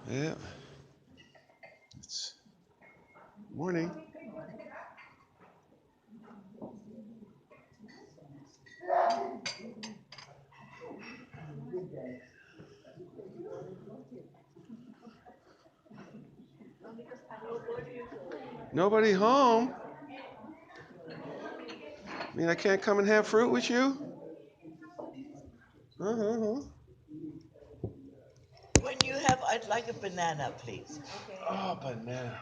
Yeah. It's morning. Nobody home. I mean, I can't come and have fruit with you. Uh-huh. When you have, I'd like a banana, please. Oh, banana.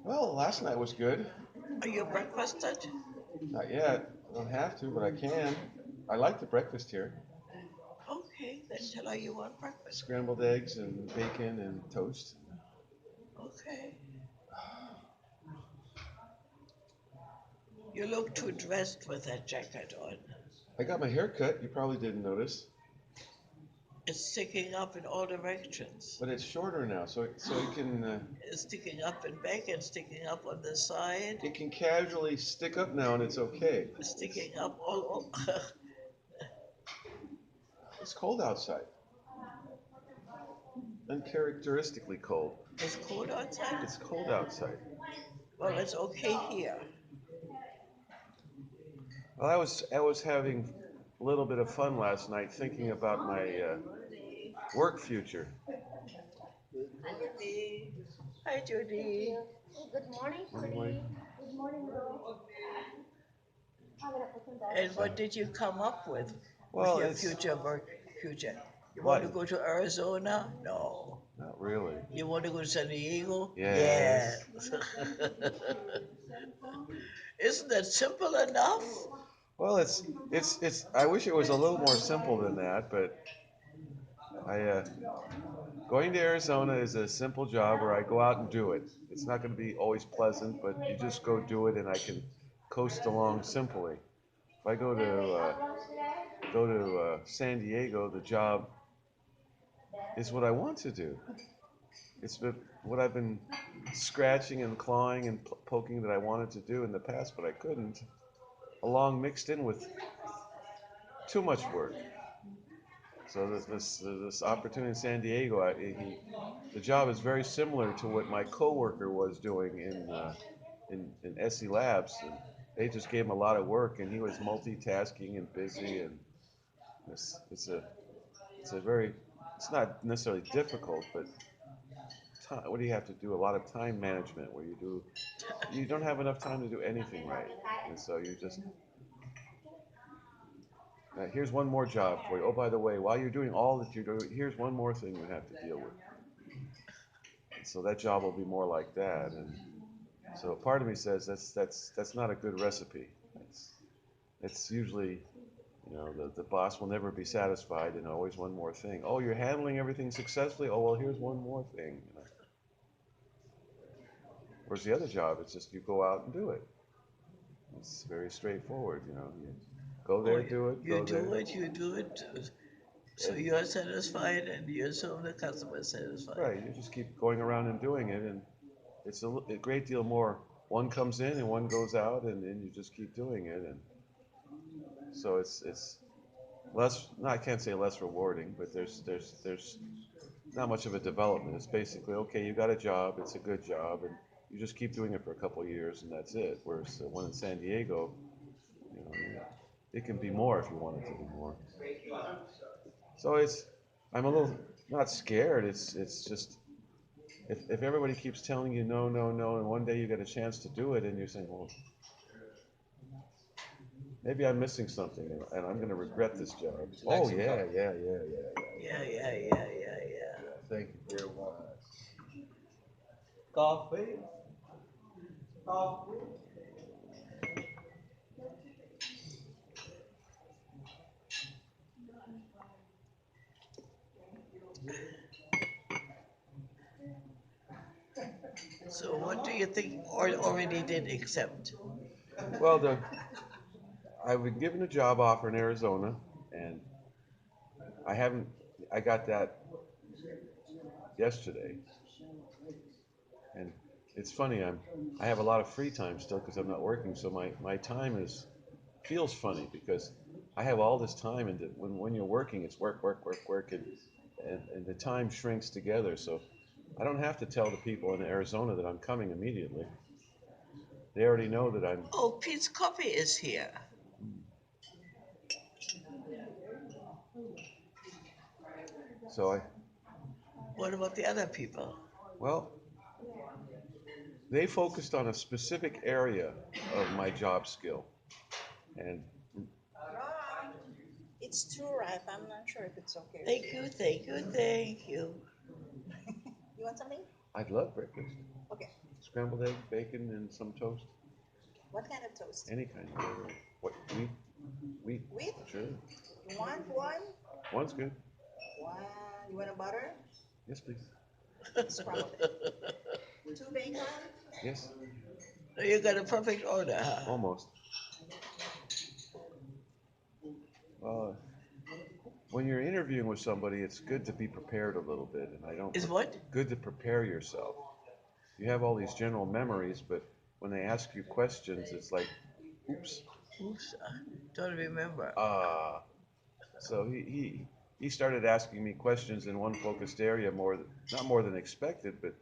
Well, last night was good. Are you breakfasted? Not yet. I don't have to, but I can. I like the breakfast here. Okay, then tell her you want breakfast. Scrambled eggs and bacon and toast. Okay. You look too dressed with that jacket on. I got my hair cut. You probably didn't notice, It's sticking up in all directions. but it's shorter now, so it can It's sticking up in back and sticking up on the side. it can casually stick up now, and it's okay. Sticking up all over. It's cold outside, uncharacteristically cold. It's cold outside? It's cold outside. Well, it's okay here. Well, I was having a little bit of fun last night thinking about my work future. Hi, Judy. Hi, Judy. Good morning, Anyway, sweetie. Good morning, bro. I'm gonna put some And dollars. what did you come up with well, your it's future work future? You want to what? go to Arizona? No. Not really. You want to go to San Diego? Yes. Yes. Isn't that simple enough? Well, it's. I wish it was a little more simple than that, but I going to Arizona is a simple job where I go out and do it. It's not going to be always pleasant, but you just go do it, and I can coast along simply. If I go to San Diego, the job is what I want to do. It's what I've been scratching and clawing and poking that I wanted to do in the past, but I couldn't. Along mixed in with too much work. So this opportunity in San Diego, the job is very similar to what my coworker was doing in SE Labs. And they just gave him a lot of work, and he was multitasking and busy. And it's a very it's not necessarily difficult, but what do you have to do? A lot of time management, where you don't have enough time to do anything right, and so you just here's one more job for you. Oh, by the way, while you're doing all that you're doing, here's one more thing you have to deal with. So that job will be more like that. And so part of me says that's not a good recipe. It's usually, the boss will never be satisfied, and always one more thing. Oh, you're handling everything successfully. Oh, well, here's one more thing. Whereas the other job, it's just you go out and do it. It's very straightforward. You go Oh, there, do it, you go there. do it, you do it. So And you're satisfied and you assume the customer is satisfied. right, you just keep going around and doing it, and it's a great deal more. One comes in and one goes out, and then you just keep doing it, and so it's less. No, I can't say less rewarding, but there's not much of a development. It's basically okay. You got a job. It's a good job, and you just keep doing it for a couple of years, and that's it. Whereas the one in San Diego, you know, it can be more if you want it to be more. So I'm a little not scared. It's just if everybody keeps telling you no, no, no, and one day you get a chance to do it, and you're saying, well, maybe I'm missing something, and I'm going to regret this job. Oh yeah, yeah, yeah, yeah, yeah, Yeah, yeah, yeah, yeah, yeah. yeah. Thank you very much. Coffee, coffee. So what do you think or already did accept? Well, I've been given a job offer in Arizona, and I haven't. I got that yesterday, and it's funny. I have a lot of free time still because I'm not working, so my time is feels funny because I have all this time, and when you're working, it's work, work, work, work, and and the time shrinks together. So I don't have to tell the people in Arizona that I'm coming immediately. They already know that I'm. Oh, Pete's Coffee is here. So I, What about the other people? well, they focused on a specific area of my job skill, and Ron, it's too ripe. I'm not sure if it's okay with Thank you. you, thank you, thank you. You want something? I'd love breakfast. Okay. Scrambled eggs, bacon, and some toast. What kind of toast? Any kind. Whatever. What wheat? Wheat. Wheat? Sure. You want one? One's good. One. You want a butter? Yes, please. Scrambled egg. Two bacon? Yes. You got a perfect order, huh? Almost. Uh, when you're interviewing with somebody, it's good to be prepared a little bit, and I don't. Is what? Good to prepare yourself. You have all these general memories, but when they ask you questions, it's like, oops, Oops, I don't remember. ah. So he started asking me questions in one focused area not more than expected, but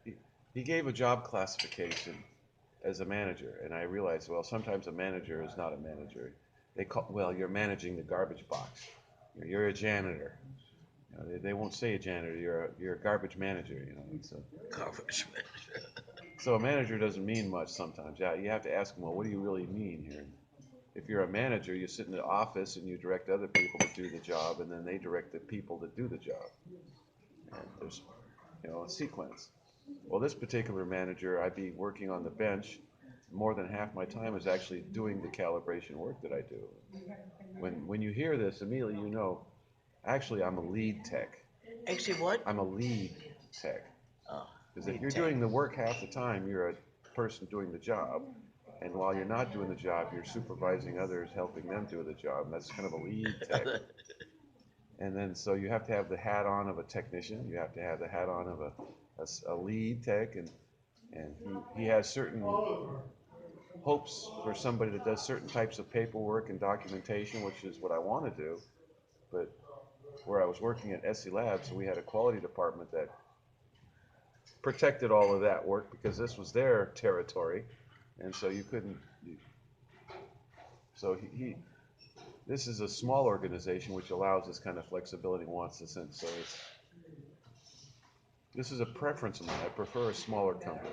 he, he gave a job classification as a manager, and I realized, well, sometimes a manager is not a manager. Well, you're managing the garbage box. You're a janitor. They won't say a janitor. You're a garbage manager. So Garbage manager. so a manager doesn't mean much sometimes. Yeah, you have to ask them, well, what do you really mean here? If you're a manager, you sit in the office and you direct other people to do the job, and then they direct the people that do the job. And there's, a sequence. Well, this particular manager, I'd be working on the bench. More than half my time is actually doing the calibration work that I do. When you hear this, immediately you know, actually, I'm a lead tech. Actually, what? I'm a lead tech. Oh, Because if lead you're tech. doing the work half the time, you're a person doing the job. And while you're not doing the job, you're supervising others, helping them do the job. And that's kind of a lead tech. And then so you have to have the hat on of a technician. You have to have the hat on of a lead tech. And he has certain hopes for somebody that does certain types of paperwork and documentation, which is what I want to do. But where I was working at SE Labs, we had a quality department that protected all of that work because this was their territory. And so you couldn't. So this is a small organization which allows this kind of flexibility and wants this in. So this is a preference of mine. I prefer a smaller company.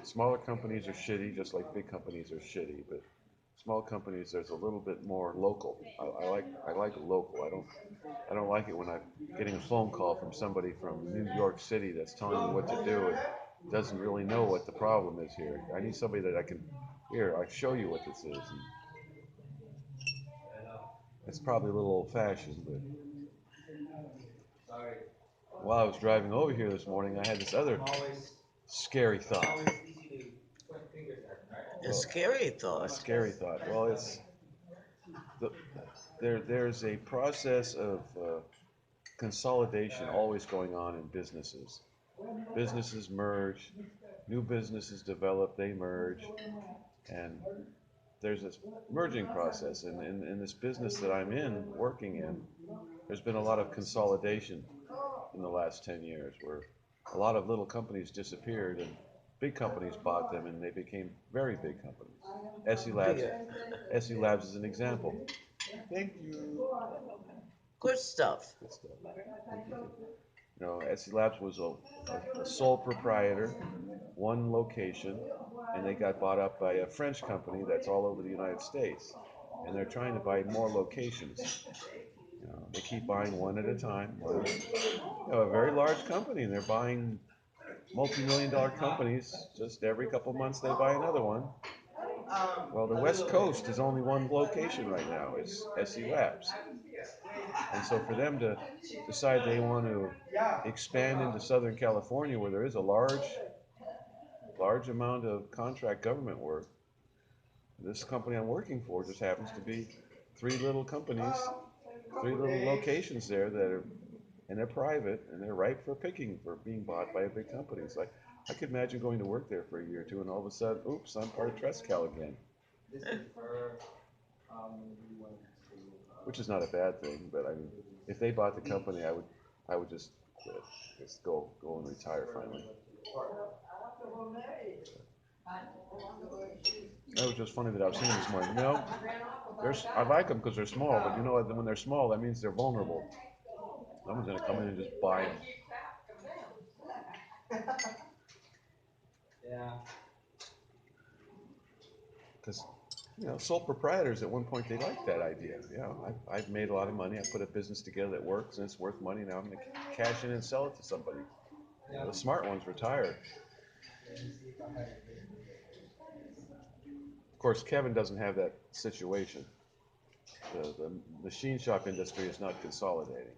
Smaller companies are shitty, just like big companies are shitty. But small companies, there's a little bit more local. I like local. I don't like it when I'm getting a phone call from somebody from New York City that's telling me what to do and doesn't really know what the problem is here. I need somebody that I can, here, I show you what this is. And it's probably a little old-fashioned, but while I was driving over here this morning, I had this other scary thought. A Well, scary a thought. scary thought. Well, the, there's a process of consolidation always going on in businesses. Businesses merge, new businesses develop, they merge, and there's this merging process. And in this business that I'm working in, there's been a lot of consolidation in the last 10 years where a lot of little companies disappeared and big companies bought them and they became very big companies. SE Labs, Bigger. SE Labs is an example. Thank you. Good stuff. Good stuff. Thank you. SE Labs was a sole proprietor, one location, and they got bought up by a French company that's all over the United States. And they're trying to buy more locations. They keep buying one at a time. A very large company, and they're buying multi-million-dollar companies. Just every couple months they buy another one. Well, the West Coast is only one location right now. It's SE Labs. And so for them to decide they want to expand into Southern California, where there is a large amount of contract government work, this company I'm working for just happens to be three little companies, three little locations there and they're private and they're ripe for picking for being bought by a big company. It's like I could imagine going to work there for a year or two and all of a sudden, oops, I'm part of Trescal again. Which is not a bad thing, but I mean, If they bought the company, I would just quit, just go and retire finally. That was just funny that I was seeing this morning. You know, I like them because they're small, but you know, when they're small, that means they're vulnerable. Someone's gonna come in and just buy them. Yeah. Because you know, sole proprietors at one point they liked that idea. Yeah, I've made a lot of money. I put a business together that works and it's worth money. Now I'm gonna cash in and sell it to somebody. You know, the smart ones retire. Of course, Kevin doesn't have that situation. The machine shop industry is not consolidating.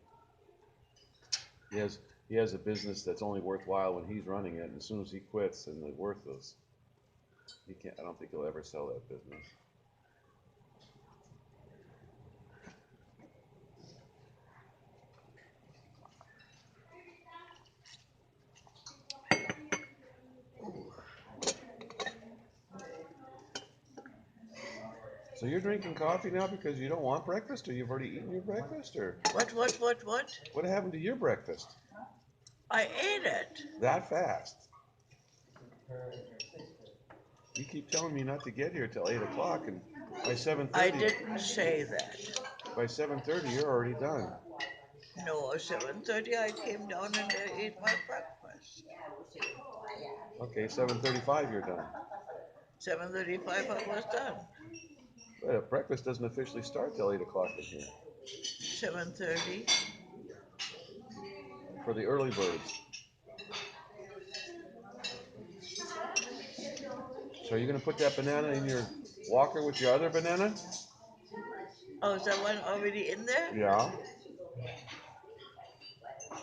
He has he has a business that's only worthwhile when he's running it, and as soon as he quits and the worthless, he can't. I don't think he'll ever sell that business. So you're drinking coffee now because you don't want breakfast, or you've already eaten your breakfast, or What? what happened to your breakfast I ate it. that fast? You keep telling me not to get here till 8 o'clock, and by seven I thirty, didn't say that. by 7:30, you're already done. No, 7:30 I came down and I ate my breakfast. Okay, 7:35, you're done. 7:35 I was done. But breakfast doesn't officially start till 8 o'clock in here 7:30. for the early birds. So are you gonna put that banana in your walker with your other banana? Oh, is that one already in there? Yeah.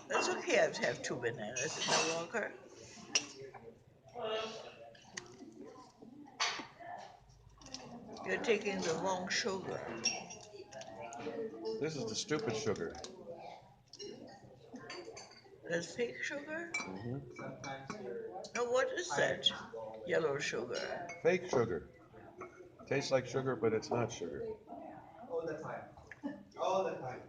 That's okay. I have two bananas in the walker. You're taking the wrong sugar. This is the stupid sugar. That's fake sugar? Hmm. No, what is that? Yellow sugar. Fake sugar. Tastes like sugar, but it's not sugar. All the time. All the time.